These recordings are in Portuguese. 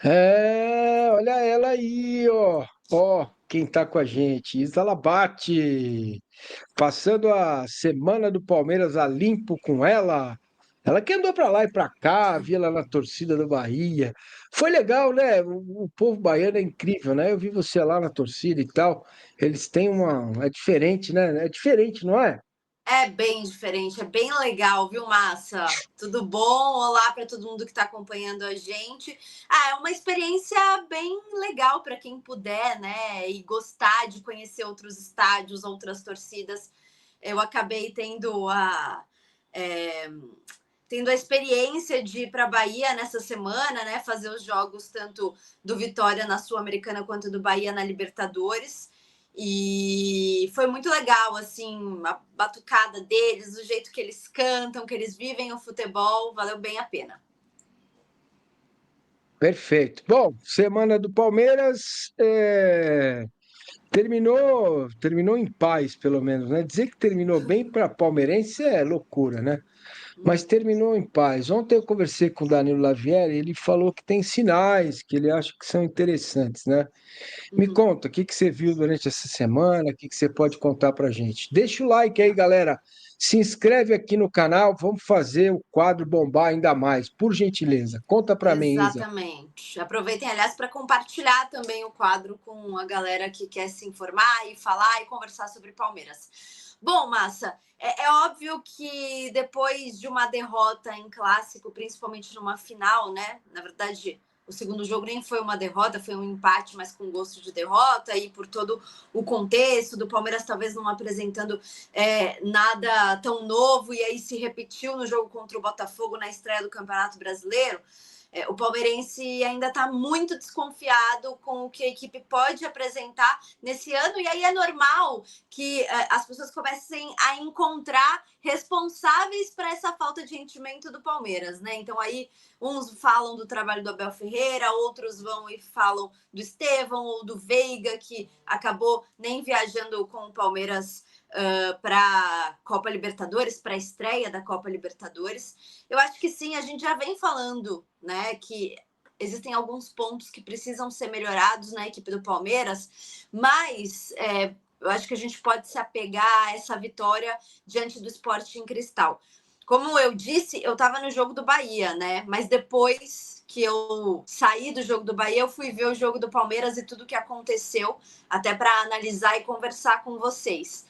Olha ela aí, ó. Ó, quem tá com a gente, Isa Labate, passando a semana do Palmeiras a limpo com ela. Ela que andou pra lá e pra cá, via ela na torcida do Bahia. Foi legal, né? O povo baiano é incrível, né? Eu vi você lá na torcida e tal. Eles têm uma. É diferente, né? É diferente, não é? É bem diferente, é bem legal, viu, Massa? Tudo bom? Olá para todo mundo que está acompanhando a gente. É uma experiência bem legal para quem puder, né? E gostar de conhecer outros estádios, outras torcidas. Eu acabei é, tendo a experiência de ir para a Bahia nessa semana, né? Fazer os jogos tanto do Vitória na Sul-Americana quanto do Bahia na Libertadores. E foi muito legal, assim, a batucada deles, o jeito que eles cantam, que eles vivem o futebol, valeu bem a pena. Perfeito. Bom, semana do Palmeiras. Terminou em paz, pelo menos, né? Dizer que terminou bem para palmeirense é loucura, né? Mas terminou em paz. Ontem eu conversei com o Danilo Lavieri, ele falou que tem sinais que ele acha que são interessantes, né? Me Uhum. conta, o que que você viu durante essa semana, o que que você pode contar pra gente? Deixa o like aí, galera. Se inscreve aqui no canal, vamos fazer o quadro bombar ainda mais, por gentileza. Conta pra mim, Isa. Exatamente. Aproveitem, aliás, para compartilhar também o quadro com a galera que quer se informar e falar e conversar sobre Palmeiras. Bom, Massa, é óbvio que depois de uma derrota em clássico, principalmente numa final, né? Na verdade, o segundo jogo nem foi uma derrota, foi um empate, mas com gosto de derrota, e por todo o contexto do Palmeiras talvez não apresentando nada tão novo, e aí se repetiu no jogo contra o Botafogo na estreia do Campeonato Brasileiro. O palmeirense ainda está muito desconfiado com o que a equipe pode apresentar nesse ano, e aí é normal que as pessoas comecem a encontrar responsáveis para essa falta de rendimento do Palmeiras, né? Então aí uns falam do trabalho do Abel Ferreira, outros vão e falam do Estevão ou do Veiga, que acabou nem viajando com o Palmeiras para a Copa Libertadores, para a estreia da Copa Libertadores. Eu acho que sim, a gente já vem falando, né, que existem alguns pontos que precisam ser melhorados na equipe do Palmeiras, mas eu acho que a gente pode se apegar a essa vitória diante do Sporting Cristal. Como eu disse, eu estava no jogo do Bahia, né? Mas depois que eu saí do jogo do Bahia, eu fui ver o jogo do Palmeiras e tudo que aconteceu, até para analisar e conversar com vocês.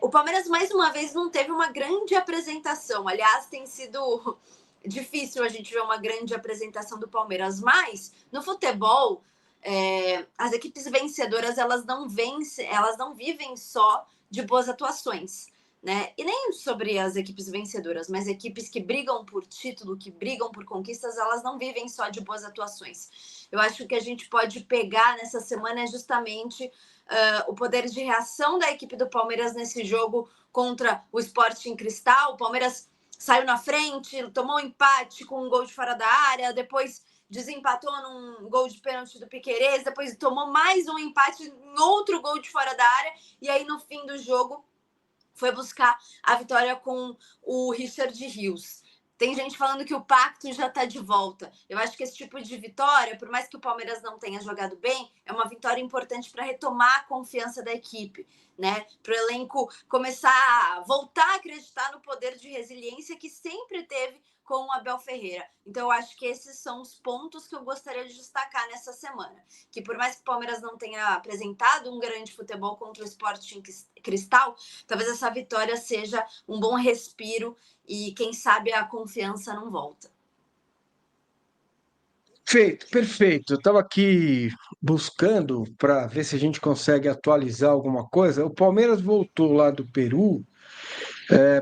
O Palmeiras, mais uma vez, não teve uma grande apresentação. Aliás, tem sido difícil a gente ver uma grande apresentação do Palmeiras. Mas, no futebol, as equipes vencedoras, elas não vivem só de boas atuações. Né? E nem sobre as equipes vencedoras, mas equipes que brigam por título, que brigam por conquistas, elas não vivem só de boas atuações. Eu acho que a gente pode pegar nessa semana é justamente o poder de reação da equipe do Palmeiras nesse jogo contra o Sporting Cristal. O Palmeiras saiu na frente, tomou um empate com um gol de fora da área, depois desempatou num gol de pênalti do Piquerez, depois tomou mais um empate em outro gol de fora da área, e aí no fim do jogo foi buscar a vitória com o Richard Rios. Tem gente falando que o pacto já está de volta. Eu acho que esse tipo de vitória, por mais que o Palmeiras não tenha jogado bem, é uma vitória importante para retomar a confiança da equipe, né? Para o elenco começar a voltar a acreditar no poder de resiliência que sempre teve com o Abel Ferreira. Então, eu acho que esses são os pontos que eu gostaria de destacar nessa semana. Que por mais que o Palmeiras não tenha apresentado um grande futebol contra o Sporting Cristal, talvez essa vitória seja um bom respiro e, quem sabe, a confiança não volta. Perfeito, perfeito. Eu estava aqui buscando para ver se a gente consegue atualizar alguma coisa. O Palmeiras voltou lá do Peru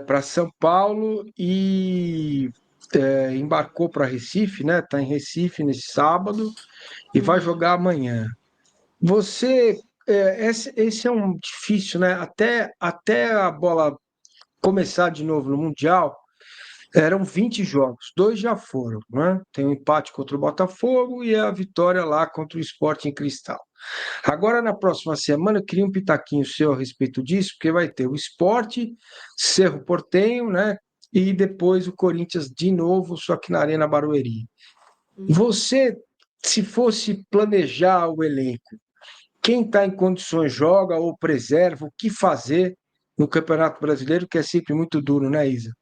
para São Paulo e embarcou para Recife, né? Está em Recife nesse sábado e vai Uhum. jogar amanhã. Você, esse é um difícil, né? Até a bola começar de novo no Mundial, eram 20 jogos, dois já foram, né? Tem um empate contra o Botafogo e a vitória lá contra o Sporting Cristal. Agora, na próxima semana, eu queria um pitaquinho seu a respeito disso, porque vai ter o Sport, Cerro Porteño, né? E depois o Corinthians de novo, só que na Arena Barueri. Uhum. Você se fosse planejar o elenco, quem está em condições joga ou preserva, o que fazer no Campeonato Brasileiro, que é sempre muito duro, né, Isa?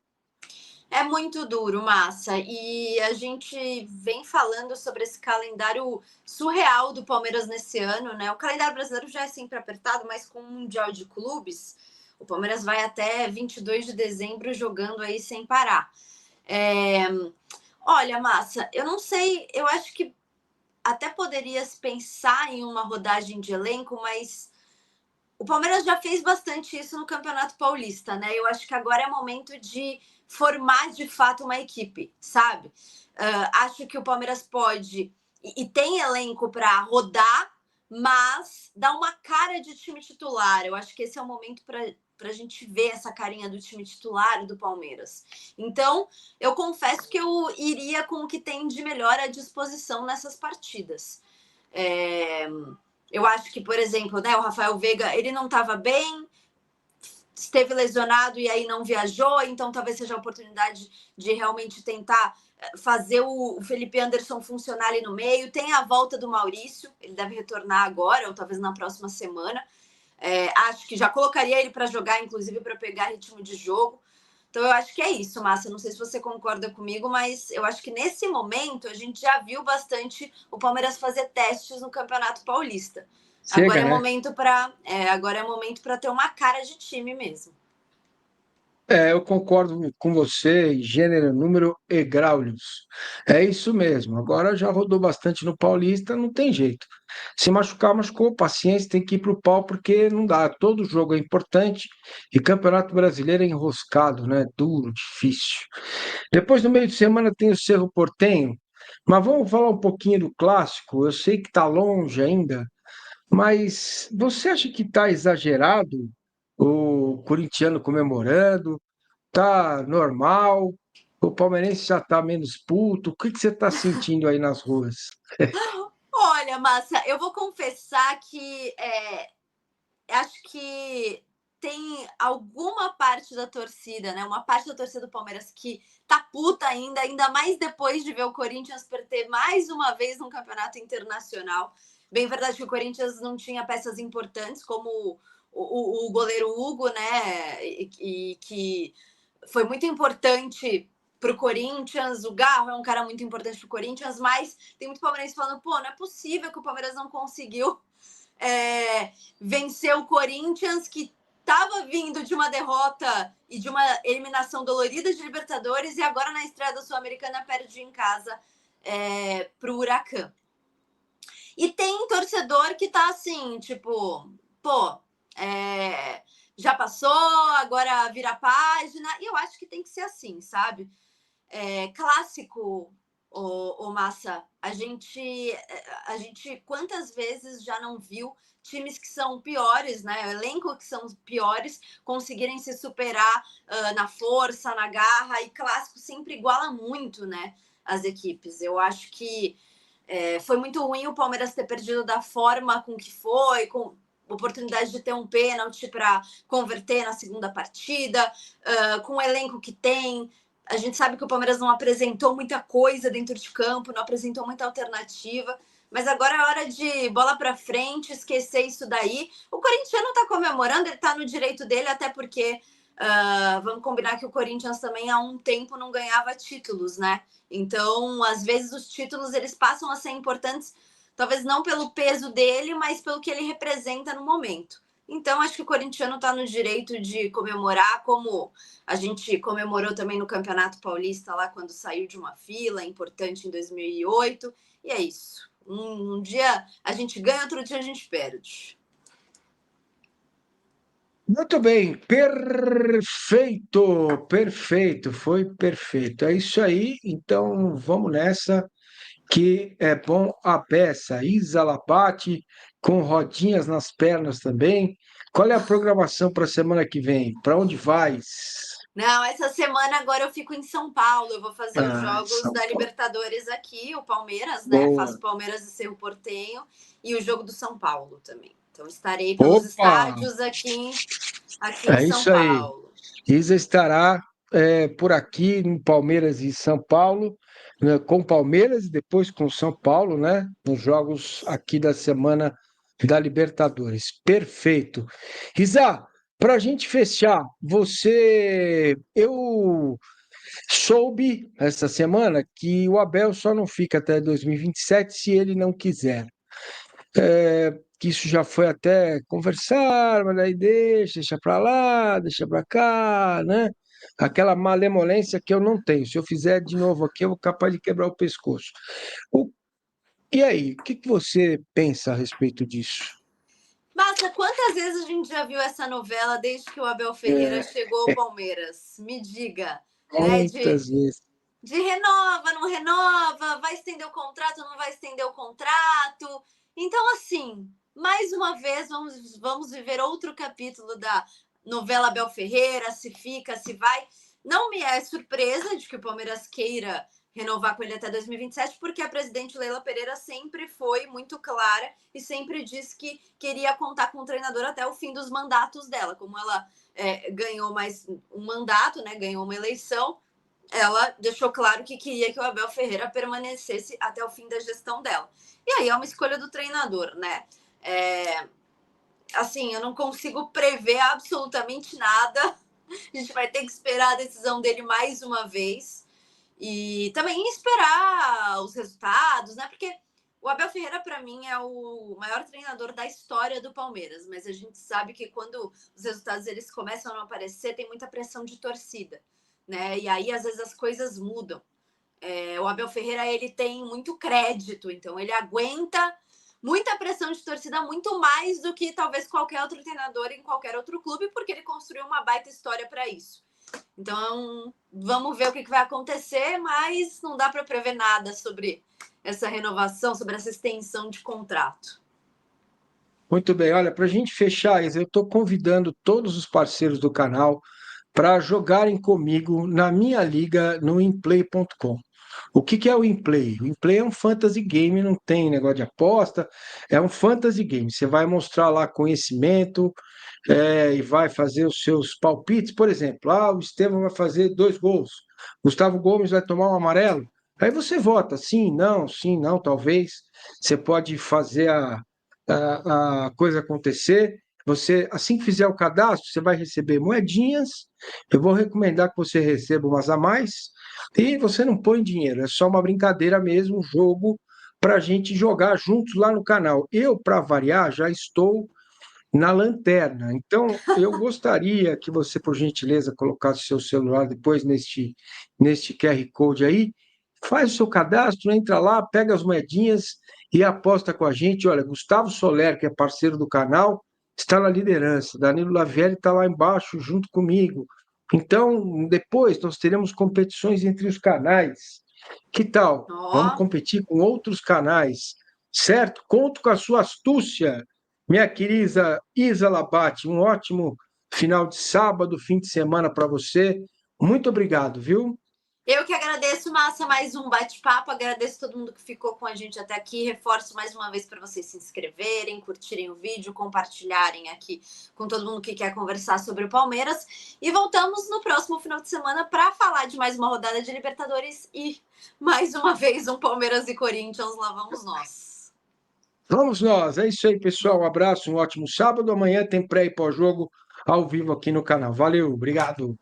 É muito duro, Massa. E a gente vem falando sobre esse calendário surreal do Palmeiras nesse ano, né? O calendário brasileiro já é sempre apertado, mas com o Mundial de Clubes, o Palmeiras vai até 22 de dezembro jogando aí sem parar. É... Olha, Massa, eu não sei, eu acho que até poderia pensar em uma rodagem de elenco, mas o Palmeiras já fez bastante isso no Campeonato Paulista, né? Eu acho que agora é momento de formar de fato uma equipe, sabe? Acho que o Palmeiras pode e tem elenco para rodar, mas dá uma cara de time titular. Eu acho que esse é o momento para a gente ver essa carinha do time titular do Palmeiras. Então, eu confesso que eu iria com o que tem de melhor à disposição nessas partidas. É, eu acho que, por exemplo, né, o Rafael Veiga, ele não estava bem, esteve lesionado e aí não viajou, então talvez seja a oportunidade de realmente tentar fazer o Felipe Anderson funcionar ali no meio. Tem a volta do Maurício, ele deve retornar agora ou talvez na próxima semana. Acho que já colocaria ele para jogar, inclusive para pegar ritmo de jogo. Então eu acho que é isso, Márcia. Não sei se você concorda comigo, mas eu acho que nesse momento a gente já viu bastante o Palmeiras fazer testes no Campeonato Paulista. Chega, né? Agora é momento para ter uma cara de time mesmo. Eu concordo com você, em gênero, número e graulios. É isso mesmo. Agora já rodou bastante no Paulista, não tem jeito. Se machucar, machucou, paciência, tem que ir para o pau, porque não dá. Todo jogo é importante e Campeonato Brasileiro é enroscado, né? Duro, difícil. Depois, no meio de semana, tem o Cerro Porteño, mas vamos falar um pouquinho do clássico. Eu sei que está longe ainda, mas você acha que está exagerado o corintiano comemorando? Tá normal? O palmeirense já tá menos puto? O que que você tá sentindo aí nas ruas? Olha, Massa, eu vou confessar que acho que tem alguma parte da torcida, né? Uma parte da torcida do Palmeiras que tá puta ainda mais depois de ver o Corinthians perder mais uma vez num campeonato internacional. Bem verdade que o Corinthians não tinha peças importantes, como o goleiro Hugo, né? E que foi muito importante para o Corinthians. O Garro é um cara muito importante para o Corinthians, mas tem muito palmeirense falando: pô, não é possível que o Palmeiras não conseguiu vencer o Corinthians, que estava vindo de uma derrota e de uma eliminação dolorida de Libertadores, e agora na estreia da Sul-Americana perde em casa para o Huracan. E tem torcedor que tá assim, tipo, pô, já passou, agora vira a página. E eu acho que tem que ser assim, sabe? Clássico, o Massa, a gente quantas vezes já não viu times que são piores, né? Elenco que são piores conseguirem se superar na força, na garra, e clássico sempre iguala muito, né? As equipes. Eu acho que foi muito ruim o Palmeiras ter perdido da forma com que foi, com oportunidade de ter um pênalti para converter na segunda partida, com o elenco que tem. A gente sabe que o Palmeiras não apresentou muita coisa dentro de campo, não apresentou muita alternativa, mas agora é hora de bola para frente, esquecer isso daí. O corintiano está comemorando, ele está no direito dele, até porque vamos combinar que o Corinthians também há um tempo não ganhava títulos, né? Então, às vezes os títulos eles passam a ser importantes, talvez não pelo peso dele, mas pelo que ele representa no momento. Então, acho que o corintiano está no direito de comemorar, como a gente comemorou também no Campeonato Paulista, lá quando saiu de uma fila importante em 2008. E é isso. Um dia a gente ganha, outro dia a gente perde. Muito bem, perfeito, perfeito, foi perfeito. É isso aí, então vamos nessa, que é bom a peça. Isa Lapati, com rodinhas nas pernas também. Qual é a programação para a semana que vem? Para onde vais? Não, essa semana agora eu fico em São Paulo. Eu vou fazer os Ah, jogos São da Paulo. Libertadores aqui, o Palmeiras, né? Boa. Faço Palmeiras e Cerro Porteño e o jogo do São Paulo também. Então estarei pelos Opa! estádios aqui em É São isso aí. Paulo. Isa estará por aqui no Palmeiras e São Paulo, né, com Palmeiras e depois com São Paulo, né? Nos jogos aqui da semana da Libertadores. Perfeito. Risa, para a gente fechar, eu soube essa semana que o Abel só não fica até 2027 se ele não quiser. Que isso já foi até conversar, mas aí deixa para lá, deixa para cá, né? Aquela malemolência que eu não tenho. Se eu fizer de novo aqui, eu vou capaz de quebrar o pescoço. O- E aí, o que que você pensa a respeito disso? Massa, quantas vezes a gente já viu essa novela desde que o Abel Ferreira É, chegou ao Palmeiras? Me diga, né? muitas vezes. De renova, não renova, vai estender o contrato, não vai estender o contrato. Então, assim, mais uma vez, vamos viver outro capítulo da novela Abel Ferreira, se fica, se vai. Não me é surpresa de que o Palmeiras queira renovar com ele até 2027, porque a presidente Leila Pereira sempre foi muito clara e sempre disse que queria contar com o treinador até o fim dos mandatos dela. Como ela ganhou mais um mandato, né, ganhou uma eleição, ela deixou claro que queria que o Abel Ferreira permanecesse até o fim da gestão dela. E aí é uma escolha do treinador, né? Assim, eu não consigo prever absolutamente nada. A gente vai ter que esperar a decisão dele mais uma vez. E também esperar os resultados, né? Porque o Abel Ferreira, para mim, é o maior treinador da história do Palmeiras. Mas a gente sabe que quando os resultados eles começam a não aparecer, tem muita pressão de torcida, né? E aí, às vezes, as coisas mudam. O Abel Ferreira, ele tem muito crédito, então ele aguenta muita pressão de torcida, muito mais do que talvez qualquer outro treinador em qualquer outro clube, porque ele construiu uma baita história para isso. Então, vamos ver o que vai acontecer, mas não dá para prever nada sobre essa renovação, sobre essa extensão de contrato. Muito bem, olha, para a gente fechar, Isa, eu estou convidando todos os parceiros do canal para jogarem comigo na minha liga no inplay.com. O que que é o Inplay? O Inplay é um fantasy game, não tem negócio de aposta, é um fantasy game. Você vai mostrar lá conhecimento, e vai fazer os seus palpites. Por exemplo, o Estevão vai fazer 2 gols, Gustavo Gomes vai tomar um amarelo. Aí você vota sim, não, talvez. Você pode fazer a coisa acontecer. Você, assim que fizer o cadastro, você vai receber moedinhas. Eu vou recomendar que você receba umas a mais. E você não põe dinheiro, é só uma brincadeira mesmo, um jogo para a gente jogar juntos lá no canal. Eu, para variar, já estou na lanterna. Então, eu gostaria que você, por gentileza, colocasse seu celular depois neste QR Code aí, faz o seu cadastro, entra lá, pega as moedinhas e aposta com a gente. Olha, Gustavo Soler, que é parceiro do canal, está na liderança. Danilo Lavieri está lá embaixo junto comigo. Então, depois nós teremos competições entre os canais. Que tal? Vamos Ó, competir com outros canais, certo? Conto com a sua astúcia, minha querida Isa Labate. Um ótimo final de sábado, fim de semana para você. Muito obrigado, viu? eu que agradeço, Massa, mais um bate-papo. Agradeço todo mundo que ficou com a gente até aqui. Reforço mais uma vez para vocês se inscreverem, curtirem o vídeo, compartilharem aqui com todo mundo que quer conversar sobre o Palmeiras. E voltamos no próximo final de semana para falar de mais uma rodada de Libertadores e mais uma vez um Palmeiras e Corinthians. Lá vamos nós. Vamos nós. É isso aí, pessoal. Um abraço, um ótimo sábado. Amanhã tem pré e pós-jogo ao vivo aqui no canal. Valeu, obrigado.